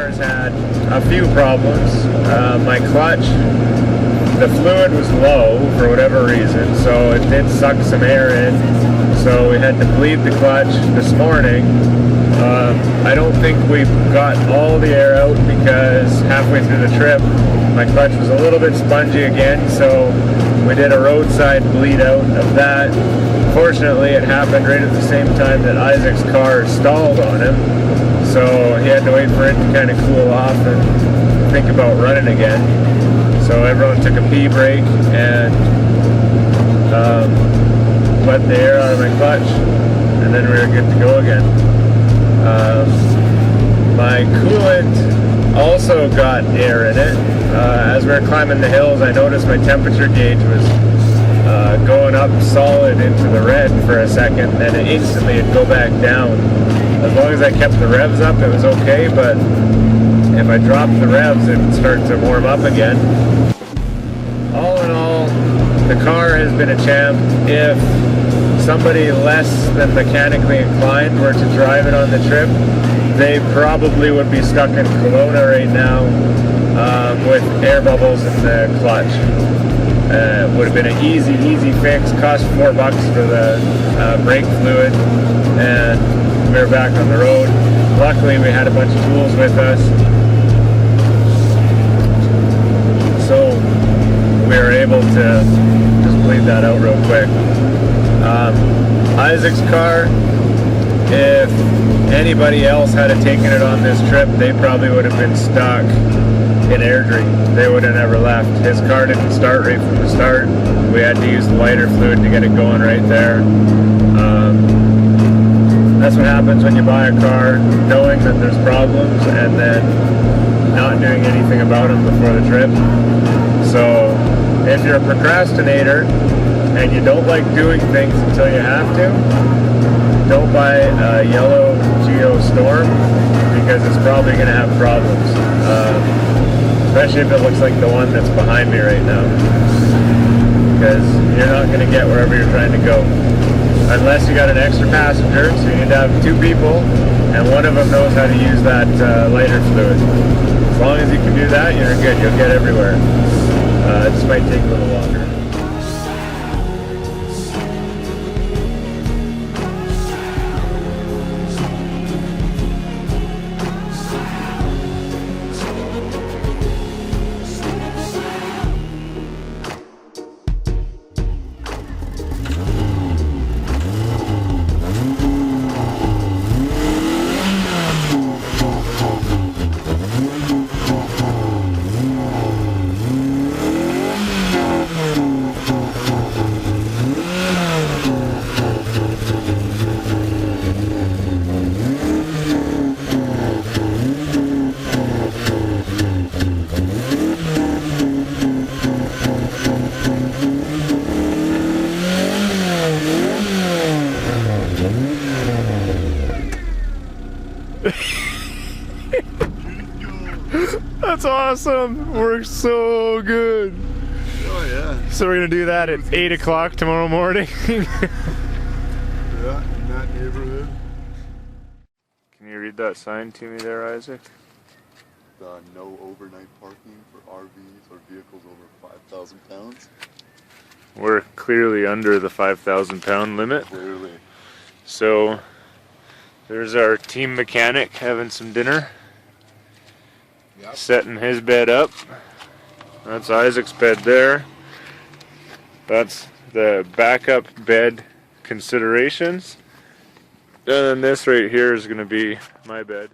car's had a few problems. My clutch, the fluid was low for whatever reason, so it did suck some air in. So we had to bleed the clutch this morning. I don't think we got all the air out because halfway through the trip my clutch was a little bit spongy again, so we did a roadside bleed out of that. Fortunately, it happened right at the same time that Isaac's car stalled on him, so he had to wait for it to kind of cool off and think about running again. So everyone took a pee break and let the air out of my clutch, and then we were good to go again. My coolant also got air in it. As we were climbing the hills, I noticed my temperature gauge was going up solid into the red for a second, and then instantly it'd go back down. As long as I kept the revs up, it was okay, but if I dropped the revs, it would start to warm up again. All in all, the car has been a champ. If somebody less than mechanically inclined were to drive it on the trip, they probably would be stuck in Kelowna right now with air bubbles in the clutch. Would have been an easy fix, cost $4 for the brake fluid, and we were back on the road. Luckily we had a bunch of tools with us, so we were able to just bleed that out real quick. Isaac's car, if anybody else had taken it on this trip, they probably would have been stuck in Airdrie. They would have never left. His car didn't start right from the start. We had to use the lighter fluid to get it going right there. That's what happens when you buy a car knowing that there's problems and then not doing anything about them before the trip. So if you're a procrastinator and you don't like doing things until you have to, don't buy a yellow Geo Storm, because it's probably going to have problems. Especially if it looks like the one that's behind me right now, because you're not going to get wherever you're trying to go unless you got an extra passenger. So you need to have two people and one of them knows how to use that lighter fluid. As long as you can do that, you're good. You'll get everywhere. It just might take a little longer. That's awesome. Works so good. Oh yeah. So we're gonna do that at 8 o'clock tomorrow morning. Yeah, in that neighborhood. Can you read that sign to me there, Isaac? No overnight parking for RVs or vehicles over 5,000 pounds. We're clearly under the 5,000 pound limit. Clearly. So there's our team mechanic having some dinner. Yep. Setting his bed up. That's Isaac's bed there. That's the backup bed considerations. And then this right here is going to be my bed.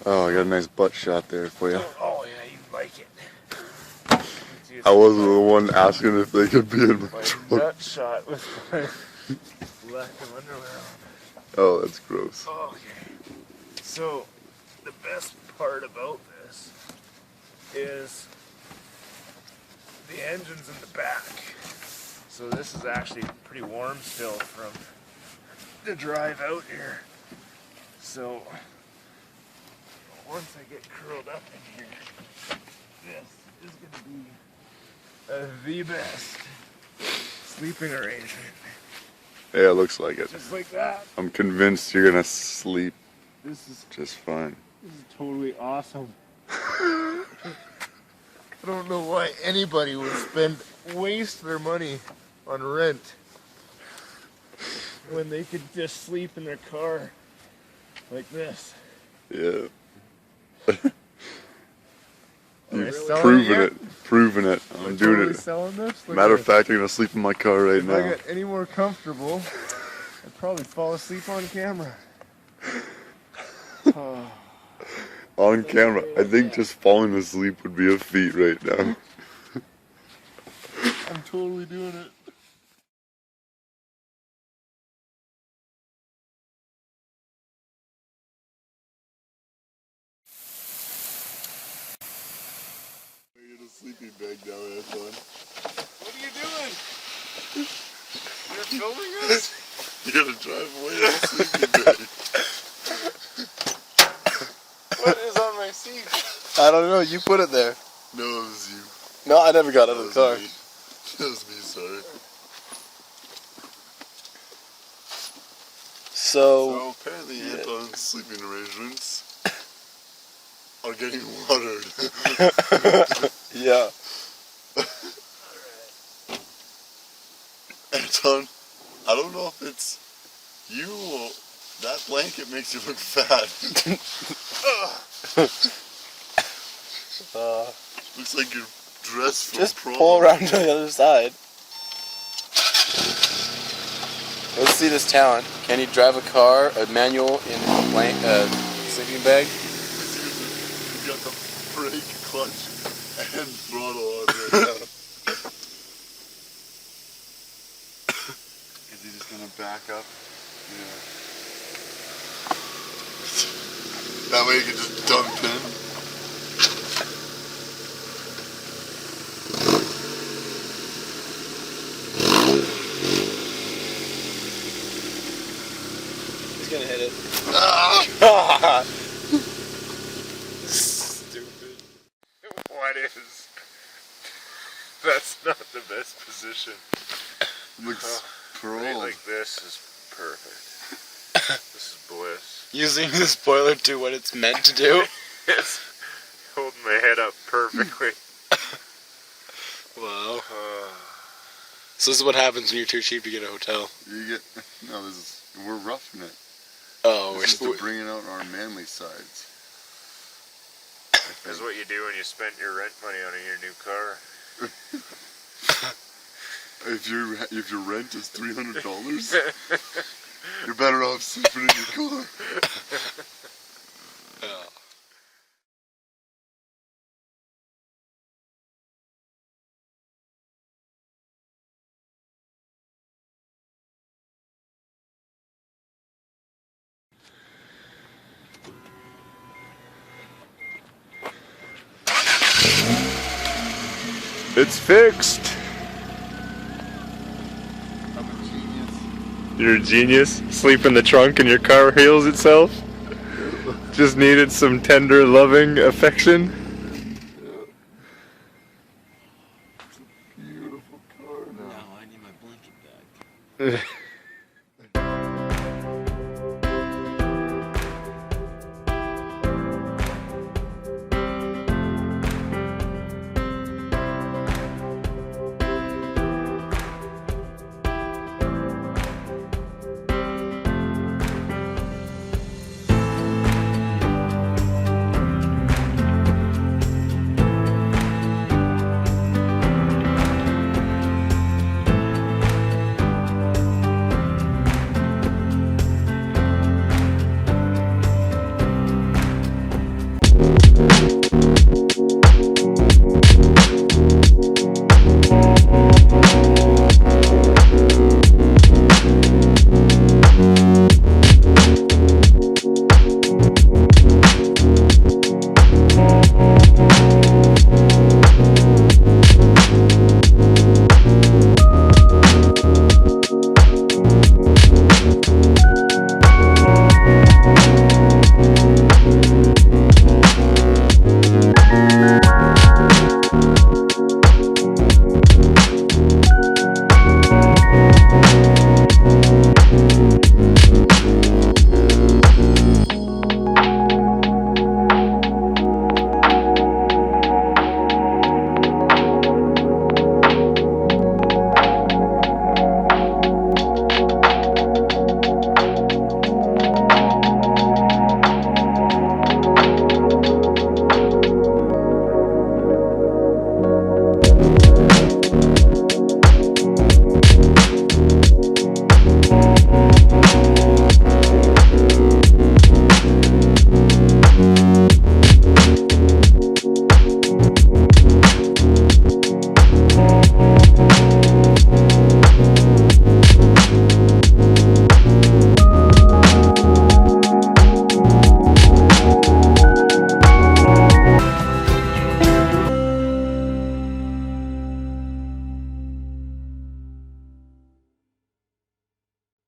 Oh, I got a nice butt shot there for you. Oh yeah, you like it. I wasn't the one asking if they could be in my My truck. nut shot with my black underwear on. Oh, that's gross. Okay. So, the best part about this is the engine's in the back. So this is actually pretty warm still from the drive out here. So, once I get curled up in here, this is going to be the best sleeping arrangement. Yeah, it looks like it. Just like that. I'm convinced you're gonna sleep This is just fine. totally awesome. I don't know why anybody would waste their money on rent when they could just sleep in their car like this. Yeah. You've proven it. I'm doing totally it. selling this? Matter of fact, I'm gonna sleep in my car right now. If I get any more comfortable, I'd probably fall asleep on camera. Oh. On camera, I think just falling asleep would be a feat right now. I'm totally doing it. Get a sleeping bag now, Anton. What are you doing? You're filming us? You gotta drive away with a sleeping bag. What is on my seat? I don't know, you put it there. No, it was you. No, I never got out of the car. Me. That was me, sorry. So apparently Anton's sleeping arrangements are getting watered. Yeah. Anton, I don't know if it's you or that blanket makes you look fat. Looks like you're dressed for Just prom. pull around to the other side. Let's see this talent. Can he drive a car, a manual in a sleeping bag? You got the brake, clutch, and throttle on right now. Is he just gonna back up? Yeah. That way you can just dump in. He's gonna hit it. Ah! Stupid. What is? That's not the best position. Looks Right paroled. like this is perfect. This is bliss. Using the spoiler to what it's meant to do. It's holding my head up perfectly. Wow. So this is what happens when you're too cheap to get a hotel. You get no. This is we're roughing it. Oh, This is to bring it out our manly sides. That's what you do when you spent your rent money on your new car. If your rent is $300, you're better off sleeping in your car. It's fixed. I'm a genius. You're a genius. Sleep in the trunk and your car heals itself. Just needed some tender, loving affection. Beautiful car now. Now I need my blanket back.